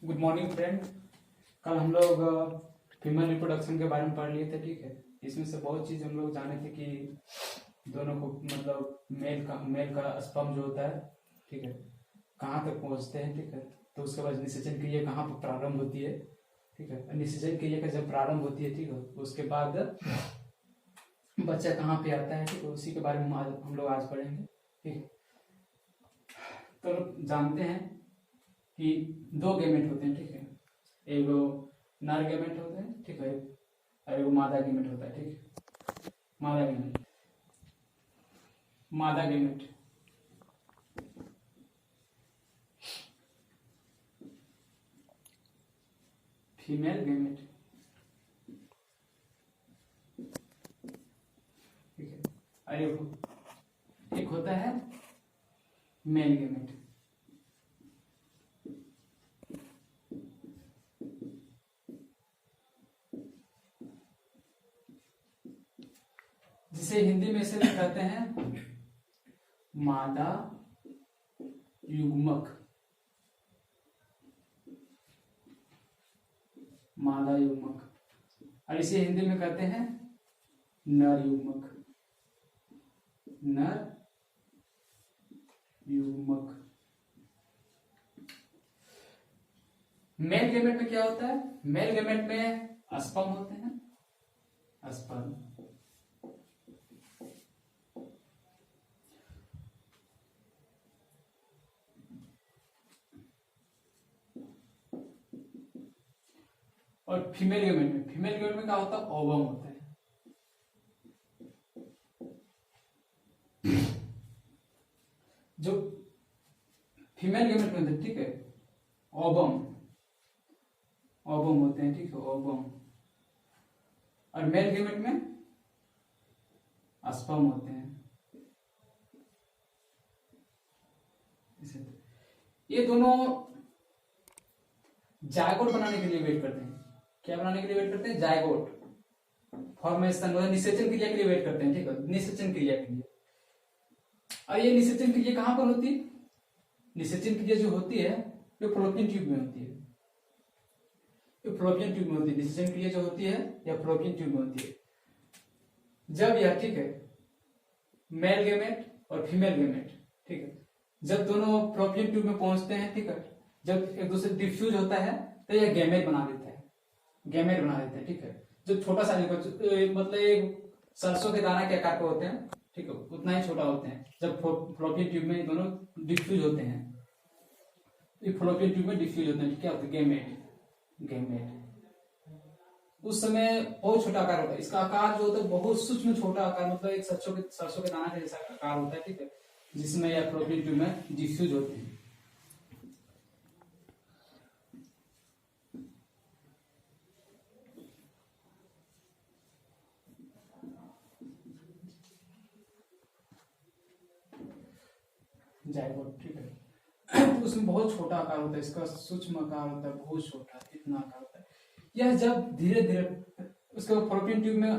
Good morning friend. कल हम लोग फीमेल रिप्रोडक्शन के बारे में पढ़ लिए थे, ठीक है। इसमें से बहुत चीज हम लोग जाने थे कि दोनों को मतलब मेल का स्पर्म जो होता है, ठीक है, कहाँ तक पहुंचते हैं, ठीक है। तो उसके बाद निषेचन क्रिया कहाँ पर प्रारंभ होती है, ठीक है। निषेचन क्रिया का जब प्रारंभ होती है, ठीक है, उसके बाद बच्चा कहाँ पे आता है, ठीक है, उसी के बारे में हम लोग आज पढ़ेंगे, ठीक है। तो जानते हैं कि दो गैमेट होते हैं, ठीक है। एगो नर गैमेट होते हैं, ठीक है, और एगो मादा गैमेट होता है, ठीक है। मादा गैमेट फीमेल गैमेट, ठीक है। और एक होता है मेल गैमेट। जिसे हिंदी में से कहते हैं मादा युग्मक। मादा युग्मक। और इसे हिंदी में कहते हैं नर युग्मक। नर युग्मक। मेल गैमेट में क्या होता है? मेल गैमेट में स्पर्म होते हैं, स्पर्म। और फीमेल गैमेट में क्या होता है? ओवम होता है। जो फीमेल गैमेट में, ठीक है, ओवम होते हैं, ठीक है, ओवम। और मेल गैमेट में स्पर्म होते हैं। ये दोनों जायगोट बनाने के लिए वेट करते हैं। क्या बनाने के लिए वेट करते हैं? जायगोट फॉर्मेशन, निषेचन क्रिया के लिए वेट करते हैं, ठीक है, निषेचन क्रिया के लिए। और ये निषेचन क्रिया कहां पर होती है? निषेचन क्रिया जो होती है ये फ्लोपियन ट्यूब में होती है। फ्लोपियन ट्यूब में होती है निषेचन क्रिया जो होती है, या फ्लोपियन ट्यूब में होती है। जब यह, ठीक है, मेल गैमेट और फीमेल गैमेट, ठीक है, जब दोनों फ्लोपियन ट्यूब में पहुंचते हैं, ठीक है, जब एक दूसरे डिफ्यूज होता है तो यह गैमेट बना देता है। गैमेट बना देते हैं, ठीक है। जो छोटा सा मतलब एक सरसों के दाना के आकार के होते हैं, ठीक है, उतना ही छोटा होते हैं। जब फ्लोपियन ट्यूब में दोनों डिफ्यूज होते हैं, फ्लोपियन ट्यूब में डिफ्यूज होते हैं, क्या होता है? गैमेट। उस समय बहुत छोटा आकार होता है। इसका आकार जो होता है बहुत सूक्ष्म छोटा आकार, मतलब एक सरसों के दाना के जैसा आकार होता है, ठीक है, जिसमें यह फ्लोपियन ट्यूब में डिफ्यूज होते हैं। जायगोट, ठीक है। तो उसमें बहुत छोटा आकार होता है, इसका सूक्ष्म आकार होता है, बहुत छोटा, इतना आकार होता है। यह जब धीरे धीरे उसके फ्लोपियन ट्यूब में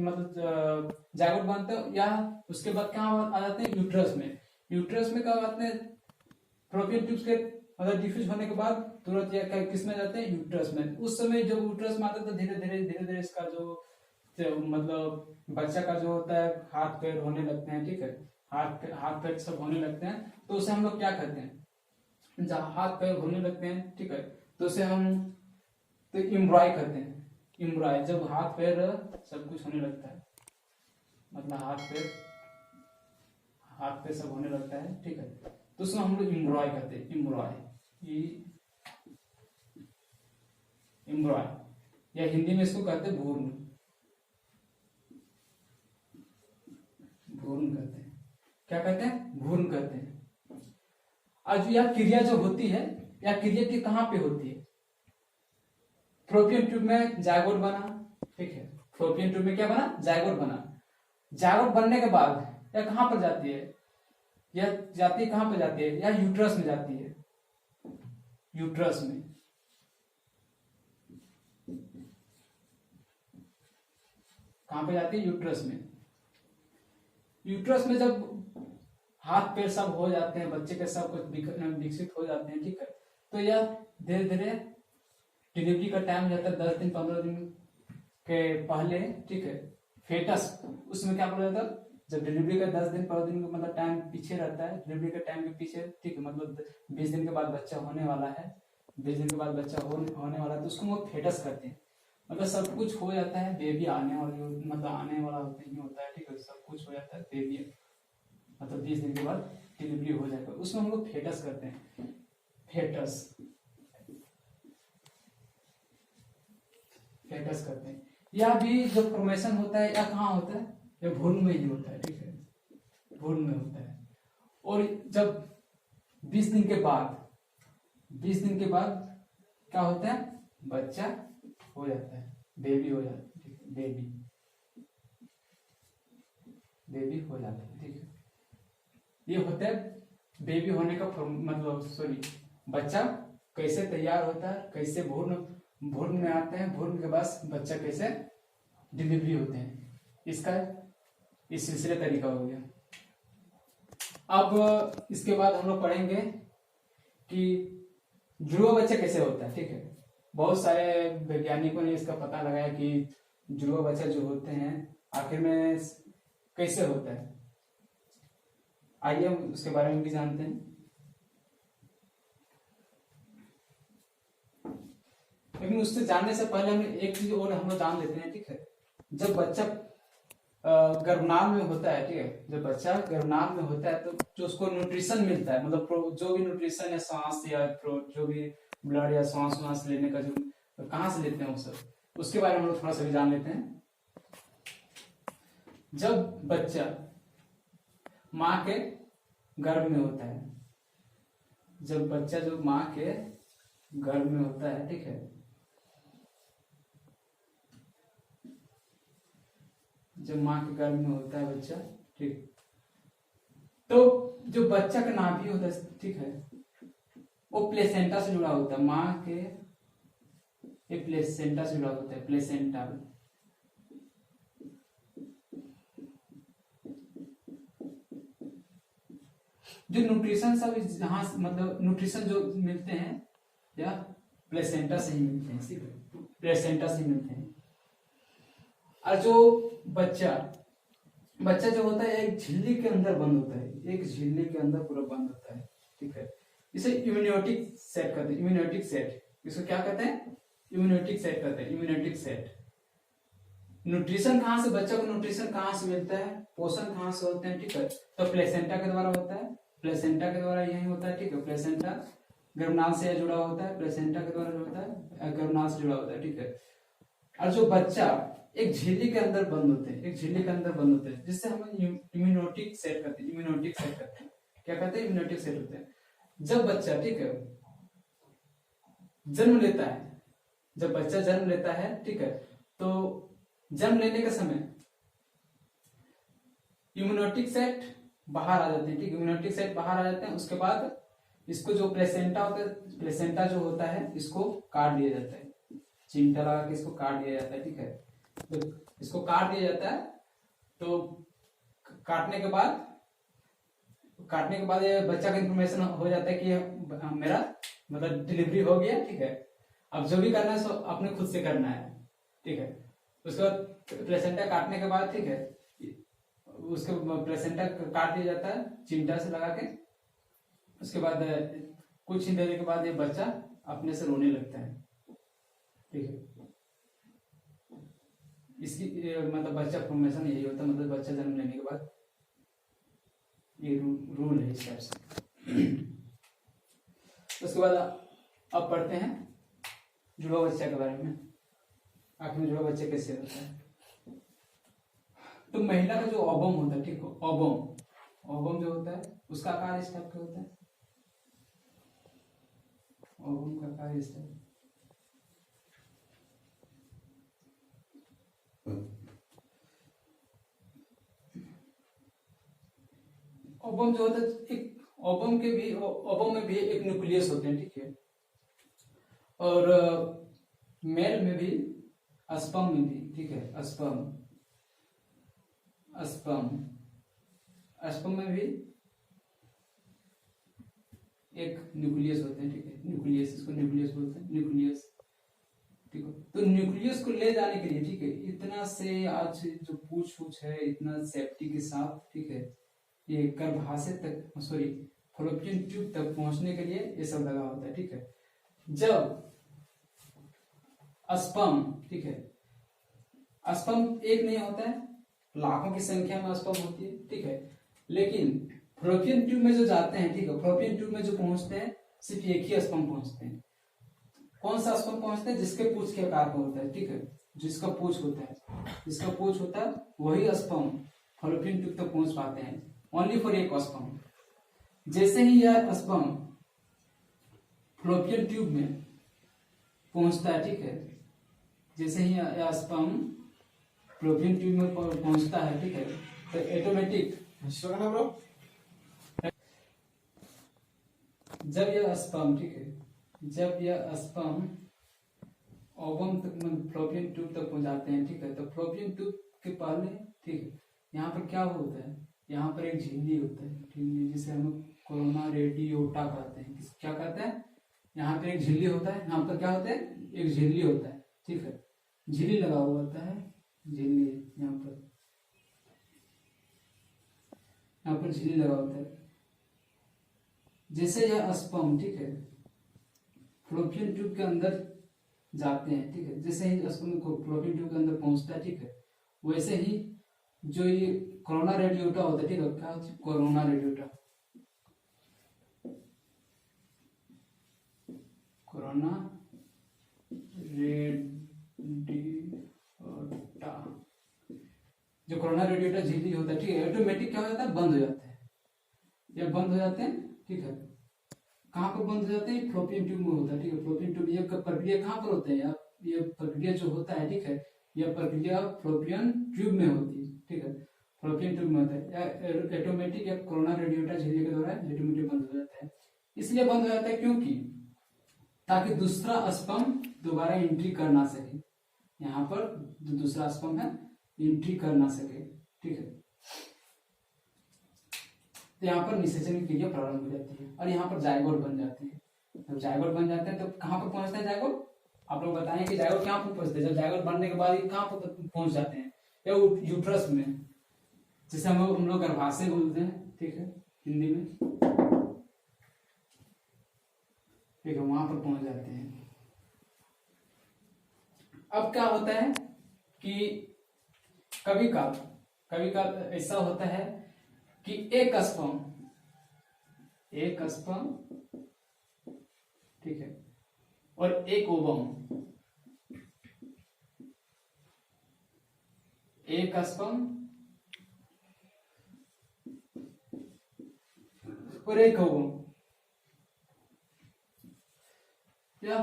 मतलब जायगोट बनता है, या उसके बाद कहाँ आ जाते हैं? यूट्रस में। यूट्रस में कब आते हैं? फ्लोपियन ट्यूब के मतलब डिफ्यूज होने के बाद तुरंत यह किस में जाते हैं? यूट्रस में। उस समय जब यूट्रस में आता है तो धीरे धीरे इसका जो मतलब बच्चा का जो होता है हाथ पैर होने लगते हैं, ठीक है, हाथ पैर सब होने लगते हैं। तो उसे हम लोग क्या कहते हैं? जब हाथ पैर होने लगते हैं, ठीक है, तो उसे हम तो इम्ब्रॉय कहते हैं। इम्ब्रॉय, जब हाथ पैर सब कुछ होने लगता है, मतलब हाथ पैर सब होने लगता है, ठीक है, तो उसमें हम लोग इम्ब्रॉय कहते हैं। इम्ब्रॉय, या हिंदी में इसको कहते हैं भ्रूण। भ्रूण कहते हैं। क्या कहते हैं? भ्रूण कहते हैं। और यह क्रिया जो होती है, यह क्रिया की कहां पे होती है? फ्लोपियन ट्यूब में जायगोट बना, ठीक है, फ्लोपियन ट्यूब में क्या बना? जायगोट बना। जायगोट बनने के बाद यह कहां पर जाती है? यह जाती है कहां पर जाती है? यह यूट्रस में जाती है। यूट्रस में। कहां पे जाती है? यूट्रस में। यूट्रस में जब हाथ पैर सब हो जाते हैं, बच्चे के सब कुछ विकसित हो जाते हैं, ठीक है, तो यह धीरे धीरे डिलीवरी का टाइम हो जाता है 10 दिन 15 दिन के पहले, ठीक है। फेटस उसमें क्या बोला जाता है, जब डिलीवरी का 10 दिन 15 दिन का मतलब टाइम पीछे रहता है, डिलीवरी के टाइम के पीछे, ठीक है, मतलब 20 दिन के बाद बच्चा होने वाला है, 20 दिन के बाद बच्चा होने वाला है, तो उसको वो फेटस करते हैं। मतलब सब कुछ हो जाता है, बेबी आने वाली मतलब आने वाला होता ही होता है, ठीक है, सब कुछ हो जाता है, बेबी मतलब 20 दिन के बाद डिलीवरी हो जाएगा, उसमें हम लोग फेटस करते हैं। फेटस फेटस करते हैं। यह भी जो फॉर्मेशन होता है, या कहाँ होता है, यह भ्रूण में ही होता है, ठीक है, भ्रूण में होता है। और जब 20 दिन के बाद 20 दिन के बाद क्या होता है, बच्चा हो जाता है, बेबी हो जाता है, ठीक है, बेबी हो जाता है, ठीक है। ये होता है बेबी होने का मतलब सॉरी, बच्चा कैसे तैयार होता है, कैसे भ्रूण में आते हैं, भ्रूण के बाद बच्चा कैसे डिलीवरी होते हैं, इसका इस सिलसिले तरीका हो गया। अब इसके बाद हम लोग पढ़ेंगे कि जुड़वा बच्चा कैसे होता है, ठीक है। बहुत सारे वैज्ञानिकों ने इसका पता लगाया कि जुड़वा बच्चा जो होते हैं आखिर में कैसे होता है। आइए हम उसके बारे में भी जानते हैं। लेकिन उससे जानने से पहले हम एक चीज और हम लोग जान लेते हैं, ठीक है। जब बच्चा गर्भनाल में होता है, ठीक है, जब बच्चा गर्भनाल में होता है तो जो उसको न्यूट्रिशन मिलता है, मतलब जो भी न्यूट्रिशन है, सांस या जो भी ब्लड या सांस लेने का जो कहाँ से लेते हैं वो सब, उसके बारे में हम लोग थोड़ा सा भी जान लेते हैं। जब बच्चा माँ के गर्भ में होता है, जब बच्चा जो माँ के गर्भ में होता है, ठीक है, जब माँ के गर्भ में होता है बच्चा, ठीक, तो जो बच्चा का नाभि होता है, ठीक है, वो प्लेसेंटा से जुड़ा होता है, माँ के प्लेसेंटा से जुड़ा होता है, प्लेसेंटा। जो न्यूट्रिशन सब जहां मतलब न्यूट्रिशन जो मिलते हैं या प्लेसेंटा से ही मिलते हैं, सिर्फ प्लेसेंटा से ही मिलते हैं। और जो बच्चा जो होता है एक झिल्ली के अंदर बंद होता है, एक झिल्ली के अंदर पूरा बंद होता है, ठीक है। इसे इम्यूनिटिक सेट कहते हैं, इम्यूनिटिक सेट। इसको क्या कहते हैं, इम्यूनिटिक सेट कहते हैं, इम्यूनिटिक सेट। न्यूट्रिशन कहाँ से, बच्चा को न्यूट्रिशन कहाँ से मिलता है, पोषण कहाँ से होते हैं, ठीक है, तो प्लेसेंटा के द्वारा होता है, प्लेसेंटा के द्वारा यही होता है, ठीक है। प्लेसेंटा गर्भनाल से जुड़ा होता है, प्लेसेंटा के द्वारा जो होता है गर्भनाल से जुड़ा होता है, ठीक है। और जो बच्चा एक झिल्ली के अंदर बंद होते हैं, एक झिल्ली के अंदर बंद होते हैं, जिससे हम इम्यूनिटिक सेट करते हैं, इम्यूनिटिक सेट करते हैं। क्या कहते हैं, इम्यूनिटिक सेट होते हैं। जब बच्चा, ठीक है, जन्म लेता है, जब बच्चा जन्म लेता है, ठीक है, तो जन्म लेने के समय इम्यूनिटिक सेट बाहर आ जाते हैं, ठीक, इम्यूनिटिक सेट बाहर आ जाते हैं। उसके बाद इसको जो प्लेसेंटा होता है, प्लेसेंटा जो होता है इसको काट दिया जाता है, चिमटा लगा के इसको काट दिया जाता है, ठीक है। तो इसको काट दिया जाता है, तो काटने के बाद ये बच्चा का इंफॉर्मेशन हो जाता है कि मेरा मतलब डिलीवरी हो गया, ठीक है। अब जो भी करना है सो अपने खुद से करना है, ठीक है। उसके बाद प्लेसेंटा काटने के बाद, ठीक है, उसके प्लेसेंटा काट दिया जाता है चिमटा से लगा के। उसके बाद कुछ ही देर के बाद ये बच्चा अपने से रोने लगता है, ठीक है। इसकी मतलब बच्चा फॉर्मेशन यही होता है, मतलब बच्चा जन्म लेने के बाद ये रूल है इस टाइप से। उसके बाद अब पढ़ते हैं जुड़वा बच्चा के बारे में, आखिर में जुड़वा बच्चा कैसे होता है। तो महिला का जो ओवम होता है, ठीक है, ओवम जो होता है उसका आकार इस टाइप का होता है, ओवम का आकार इस टाइप। ओवम जो होता है, एक ओवम में भी एक न्यूक्लियस होते हैं, ठीक है। और मेल में भी, अस्पर्म में भी, ठीक है, अस्पर्म में भी एक न्यूक्लियस होते हैं, ठीक है, न्यूक्लियस, इसको न्यूक्लियस बोलते हैं, न्यूक्लियस, ठीक है। तो न्यूक्लियस को ले जाने के लिए, ठीक है, इतना से आज जो पूछ है इतना सेफ्टी के साथ, ठीक है, ये गर्भाशय तक, सॉरी फॉलोपियन ट्यूब तक पहुंचने के लिए ये सब लगा होता है, ठीक है। जब स्पर्म, ठीक है, स्पर्म एक नहीं होता है, लाखों की संख्या में स्पर्म होती है, ठीक है, लेकिन फॉलोपियन ट्यूब में जो जाते हैं, ठीक है, फॉलोपियन ट्यूब में जो पहुंचते हैं सिर्फ एक ही स्पर्म पहुंचते हैं। कौन सा स्पर्म पहुंचते हैं? जिसके पूंछ के आकार में होता है, ठीक है, जिसका पूंछ होता है, जिसका पूंछ होता है वही स्पर्म फॉलोपियन ट्यूब तक पहुंच पाते हैं, ओनली फॉर एक स्पर्म। जैसे ही यह स्पर्म फॉलोपियन ट्यूब में पहुंचता है, ठीक है, जैसे ही यह स्पर्म फॉलोपियन ट्यूब में पहुंचता है, ठीक है, तो ऑटोमेटिक जब यह स्पर्म, ठीक है, जब यह स्पर्म ओवम तक फॉलोपियन ट्यूब तक पहुंचाते हैं, ठीक है, तो फॉलोपियन ट्यूब के पहले, ठीक है, यहाँ पर क्या होता है, यहाँ पर एक झिल्ली होता है, ठीक है, जिसे हम कोरोना रेडियोटा कहते हैं। क्या कहते हैं? यहाँ पर एक झिल्ली होता है, यहाँ पर क्या होता है, एक झिल्ली होता है, ठीक है, झिल्ली लगा हुआ होता है, झिल्ली यहाँ पर झिल्ली लगा होता है। जैसे यह स्पर्म, ठीक है, फॉलोपियन ट्यूब के अंदर जाते हैं, ठीक है, जैसे ही स्पर्म फॉलोपियन ट्यूब के अंदर पहुंचता है, ठीक है, वैसे ही जो ये कोरोना रेडियोटा होता है, ठीक है, क्या होता है? कोरोना रेडियोटा, कोरोना रेडियोटा, जो कोरोना रेडियोटा झिल्ली होता है, ठीक है, ऑटोमेटिक क्या हो जाता है? बंद हो जाता है, या बंद हो जाते हैं, ठीक है। कहाँ पर बंद हो जाते हैं? फॉलोपियन ट्यूब में होता है, ठीक है, फॉलोपियन ट्यूब। ये प्रक्रिया कहाँ पर होता है यार? ये प्रक्रिया जो होता है, ठीक है, यह प्रक्रिया फॉलोपियन ट्यूब में होती है, ठीक है, फॉलोपियन ट्यूब में होता है, या ऑटोमेटिक या कोरोना रेडियोटा झिल्ली के द्वारा ऑटोमेटिक बंद हो जाता है। इसलिए बंद हो जाता है क्योंकि ताकि दूसरा स्पर्म दोबारा एंट्री कर ना सके, यहाँ पर जो दूसरा स्पर्म है एंट्री कर ना सके, ठीक है। तो यहाँ पर निषेचन की क्रिया प्रारंभ हो जाती है और यहाँ पर जायगोट बन जाती है। जब जायगोट बन जाते हैं तो कहाँ पर पहुंचते हैं जायगोट? आप लोग बताएं कि जायगोट कहाँ पर पहुंचते हैं? जब जायगोट बनने के बाद ये कहाँ पर पहुंच जाते हैं? या यूट्रस में, जिसे हम लोग गर्भाशय बोलते हैं, ठीक है, हिंदी में, ठीक है, वहां पर पहुंच जाते हैं। अब क्या होता है कि कभी कभार ऐसा होता है कि एक स्पर्म, ठीक है, और एक ओवम, एक स्पर्म और एक ओवम या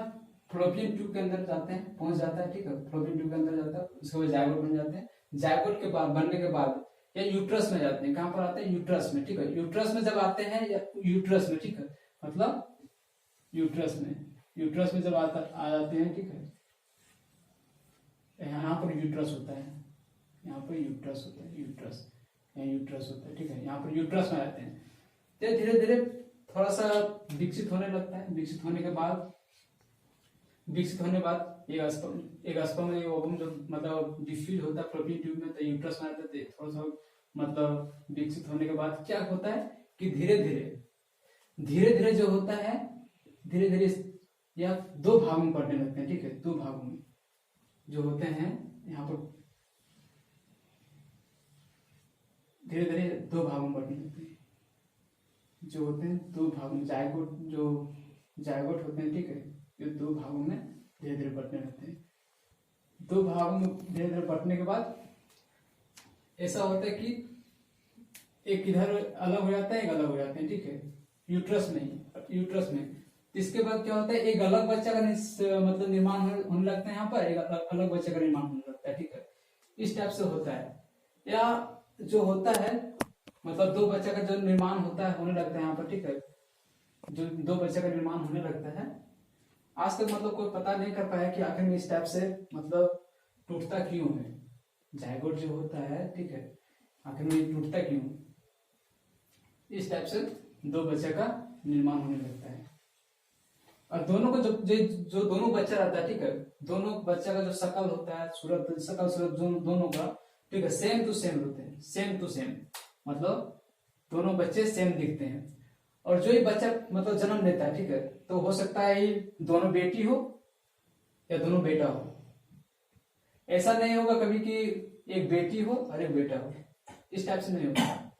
फॉलोपियन ट्यूब के अंदर जाते हैं, पहुंच जाता है, ठीक है, फॉलोपियन ट्यूब के अंदर जाता है, उसके बाद जायगोट बन जाते हैं। जायगोट के बाद बनने के बाद या यूट्रस में जाते हैं। कहां पर आते हैं? यूट्रस में, ठीक है, यूट्रस में जब आते हैं, या यूट्रस में, ठीक है, मतलब यूट्रस में जब आ जाते हैं, ठीक है, यहाँ पर यूट्रस होता है, यहाँ पर यूट्रस होता है, यूट्रस होता है, ठीक है, यहाँ पर यूट्रस में आते हैं। तो धीरे धीरे थोड़ा सा विकसित होने लगता है। विकसित होने के बाद एक स्पर्म एक ओवम जो मतलब डिफ्यूज होता है फॉलोपियन ट्यूब में, तो यूट्रस में आता है। थोड़ा सा मतलब विकसित होने के बाद क्या होता है कि धीरे धीरे जो होता है, धीरे धीरे या दो भागों में पड़ने लगते हैं, ठीक है, दो भागों में जो होते हैं, यहाँ पर धीरे धीरे दो भागों में पड़ने लगते हैं, जो होते हैं दो भागों में। जायगोट होते हैं, ठीक है, ये दो भागों में धीरे धीरे बंटने लगते हैं। दो भागों में धीरे धीरे बंटने के बाद ऐसा होता है कि एक इधर अलग हो जाता है, एक अलग हो जाते हैं, ठीक है, यूट्रस में। इसके बाद क्या होता है? एक अलग बच्चा का मतलब निर्माण होने लगता है, यहाँ पर एक अलग बच्चे का निर्माण होने लगता है, ठीक है, इस टाइप से होता है। या जो होता है मतलब दो बच्चे का जो निर्माण होता है, होने लगता है यहाँ पर, ठीक है, जो दो बच्चे का निर्माण होने लगता है। आज तक मतलब कोई पता नहीं कर पाया कि आखिर में इस टाइप से मतलब टूटता क्यों है जायगोट जो होता है, ठीक है, आखिर में टूटता क्यों? इस टाइप से दो बच्चे का निर्माण होने लगता है। और दोनों को जो दोनों बच्चा रहता है, ठीक है, दोनों बच्चा का जो शकल होता है, सूरत दोनों का, ठीक है, सेम टू सेम होते हैं, सेम टू सेम, मतलब दोनों बच्चे सेम दिखते हैं। और जो ही बच्चा मतलब जन्म लेता है, ठीक है, तो हो सकता है ये दोनों बेटी हो या दोनों बेटा हो। ऐसा नहीं होगा कभी कि एक बेटी हो और एक बेटा हो, इस टाइप से नहीं होता।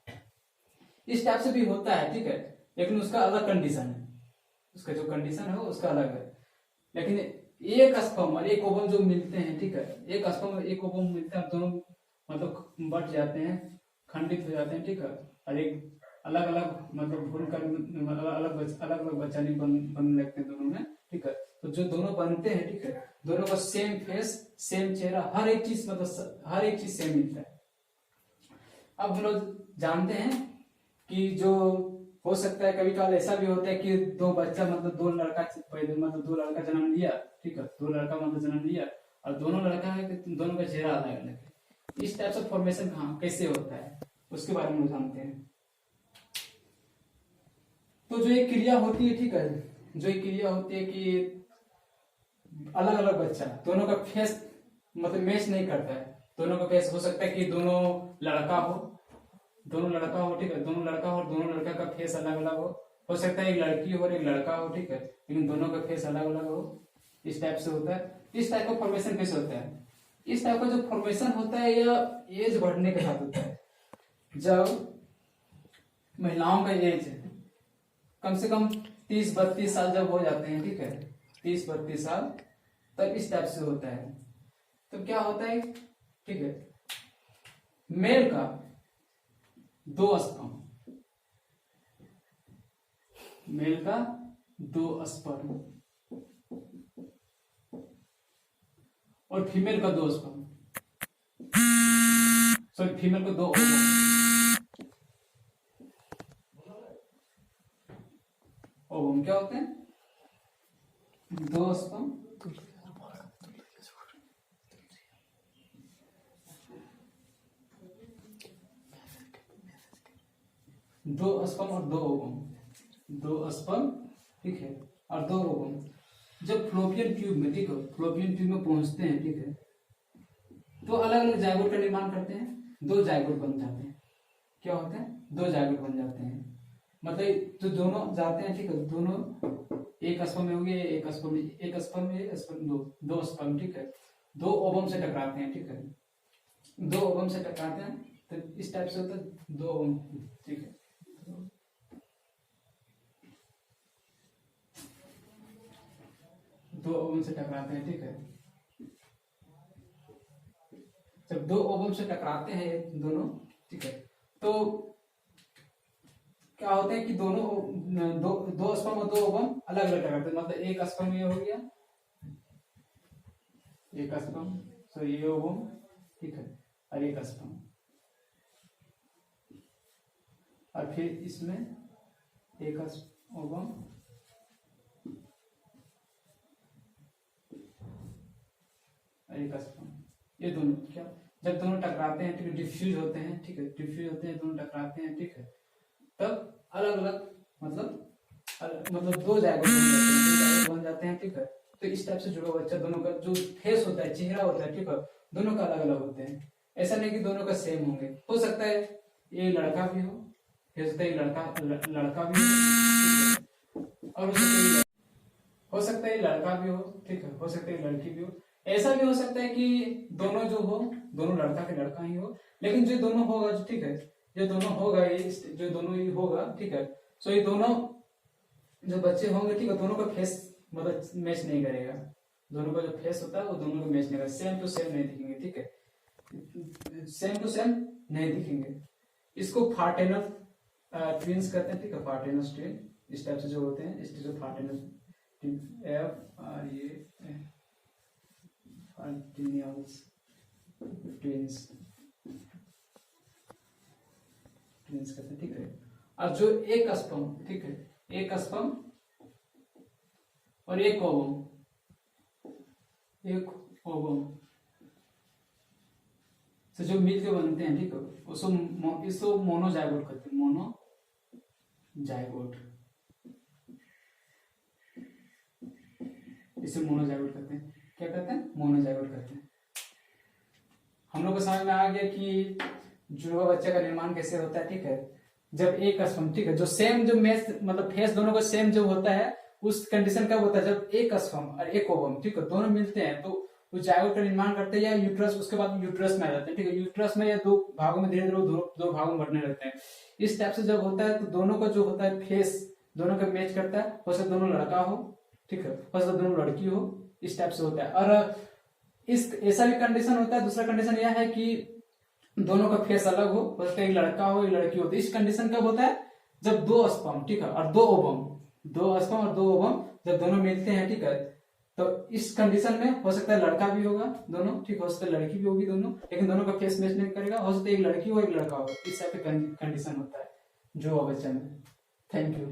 इस टाइप से भी होता है, ठीक है, लेकिन उसका अलग कंडीशन है, उसका जो कंडीशन है उसका अलग है। लेकिन एक स्पर्म और एक ओवम जो मिलते हैं, ठीक है, एक स्पर्म और एक ओवम मिलते हैं, दोनों मतलब बट जाते हैं, खंडित हो जाते हैं, ठीक है, और एक अलग अलग मतलब भूलकर अलग अलग बच्चा नहीं बनने लगते हैं दोनों में, ठीक है। तो जो दोनों बनते हैं, ठीक है, दोनों का सेम फेस, सेम चेहरा, हर एक चीज मतलब हर एक चीज सेम मिलता है। अब हम लोग जानते हैं कि जो हो सकता है कभी कभार ऐसा भी होता है कि दो बच्चा मतलब दो लड़का जन्म लिया, ठीक है, दो लड़का मतलब जन्म लिया, और दोनों लड़का है कि दोनों का चेहरा अलग अलग है। इस टाइप से फॉर्मेशन कहाँ कैसे होता है उसके बारे में जानते हैं। तो जो एक क्रिया होती है, ठीक है, जो एक क्रिया होती है कि अलग अलग बच्चा दोनों का फेस मतलब मैच नहीं करता है, दोनों का फेस हो सकता है कि दोनों लड़का हो, ठीक है, दोनों लड़का हो और दोनों लड़का का फेस अलग अलग हो सकता है एक लड़की हो और एक लड़का हो, ठीक है, लेकिन दोनों का फेस अलग अलग हो। इस टाइप से होता है। इस टाइप का फॉर्मेशन कैसे होता है? इस टाइप का जो फॉर्मेशन होता है यह एज बढ़ने के साथ होता है। जब महिलाओं का एज कम से कम 30-32 साल जब हो जाते हैं, ठीक है, 30-32 साल, तब इस टाइप से होता है। तो क्या होता है, ठीक है, मेल का 2 स्पर्म, मेल का 2 स्पर्म और फीमेल का 2 स्पर्म, सॉरी फीमेल को 2 ओवम क्या होते हैं? 2 स्पर्म, 2 स्पर्म और 2 ओवम, 2 स्पर्म, ठीक है, और 2 ओवम जब फ्लोपियन ट्यूब में, ठीक है, फ्लोपियन ट्यूब में पहुंचते हैं, ठीक है, तो अलग अलग जाइगोट का निर्माण करते हैं, 2 जाइगोट बन जाते हैं। क्या होते हैं? 2 जाइगोट बन जाते हैं। मतलब जो दोनों जाते हैं, ठीक है, दोनों एक स्पर्म में होंगे, एक स्पर्म में 2 स्पर्म, ठीक है, 2 ओवम से टकराते हैं, ठीक है, 2 ओवम से टकराते हैं, तो इस टाइप से होता है 2 ओवम, ठीक है, 2 ओवम से टकराते हैं, ठीक है। जब 2 ओवम से टकराते हैं दोनों, ठीक है, तो क्या होता है कि दोनों दो स्पर्म और 2 ओवम अलग अलग टकराते हैं। मतलब एक स्पर्म ये हो गया, एक स्पर्म, सो ये ओवम, ठीक है, और एक स्पर्म, और फिर इसमें एक ओवम और एक स्पर्म, ये दोनों क्या जब दोनों टकराते हैं, ठीक है, डिफ्यूज होते हैं, ठीक है, डिफ्यूज होते हैं, दोनों टकराते हैं, ठीक है, तब अलग अलग मतलब 2 जाइगोट बन जाते हैं, ठीक है। तो इस टाइप से जुड़ा बच्चा, दोनों का जो फेस होता है, चेहरा होता है, ठीक है, दोनों का अलग अलग होते हैं। ऐसा नहीं कि दोनों का सेम होंगे, हो सकता है ये लड़का भी हो, हो सकता है लड़का भी हो, और हो सकता है लड़का भी हो, ठीक है, हो सकता है लड़की भी हो। ऐसा भी हो सकता है कि दोनों जो हो, दोनों लड़का के लड़का ही हो, लेकिन जो दोनों होगा, ठीक है, जो दोनों होगा, ये जो दोनों ही होगा, ठीक है, सो ये दोनों जो बच्चे होंगे, ठीक है, दोनों का फेस मतलब मैच नहीं करेगा, दोनों का जो फेस होता है वो दोनों को मैच नहीं करेगा, सेम टू सेम नहीं दिखेंगे, ठीक है, सेम टू सेम नहीं दिखेंगे। इसको फार्टेनल ट्विंस कहते हैं, ठीक है, फार्टेनस ट्विन इस टाइप से जो होते हैं, इस जो फार्टेनस ट्विंस कहते हैं, ठीक है। और जो एक स्पर्म, ठीक है, एक स्पर्म और एक ओवम से जो मिलके बनते हैं, ठीक है, उसको मोनोजाइगोट कहते हैं, मोनोजाइगोट। इसे मोनोजाइगोट कहते हैं। क्या कहते हैं? मोनोजाइगोट कहते हैं। हम लोग को समझ में आ गया कि जुड़वा बच्चे का निर्माण कैसे होता है। ठीक है, जब एक स्पर्म, ठीक है, जो सेम जो मेस मतलब फेस दोनों का सेम जो होता है, उस कंडीशन कब होता है? जब एक स्पर्म और एक ओवम, ठीक है, दोनों मिलते हैं तो वो जाइगोट का निर्माण करते हैं या यूट्रस, उसके बाद यूट्रस में आ जाते हैं। ठीक है, यूट्रस में या दो भागों में धीरे धीरे दो भागों में बढ़ने लगते हैं। इस टाइप से जब होता है तो दोनों का जो होता है फेस दोनों का मैच करता है। हो सकता है दोनों लड़का हो, ठीक है, हो सकता है दोनों लड़की हो, इस टाइप से होता है। और इस ऐसा भी कंडीशन होता है, दूसरा कंडीशन यह है कि दोनों का फेस अलग हो सकता है, एक लड़का हो एक लड़की हो। तो इस कंडीशन कब होता है? जब दो स्पर्म, ठीक है, और दो ओवम, दो स्पर्म और दो ओवम जब दोनों मिलते हैं, ठीक है, तो इस कंडीशन में हो सकता है लड़का भी होगा दोनों, ठीक, हो सकता है लड़की भी होगी दोनों, लेकिन दोनों का फेस मैच नहीं करेगा। हो सकता है एक लड़की हो एक लड़का हो। इस टाइप का कंडीशन होता है जो बच्चा में। Thank you.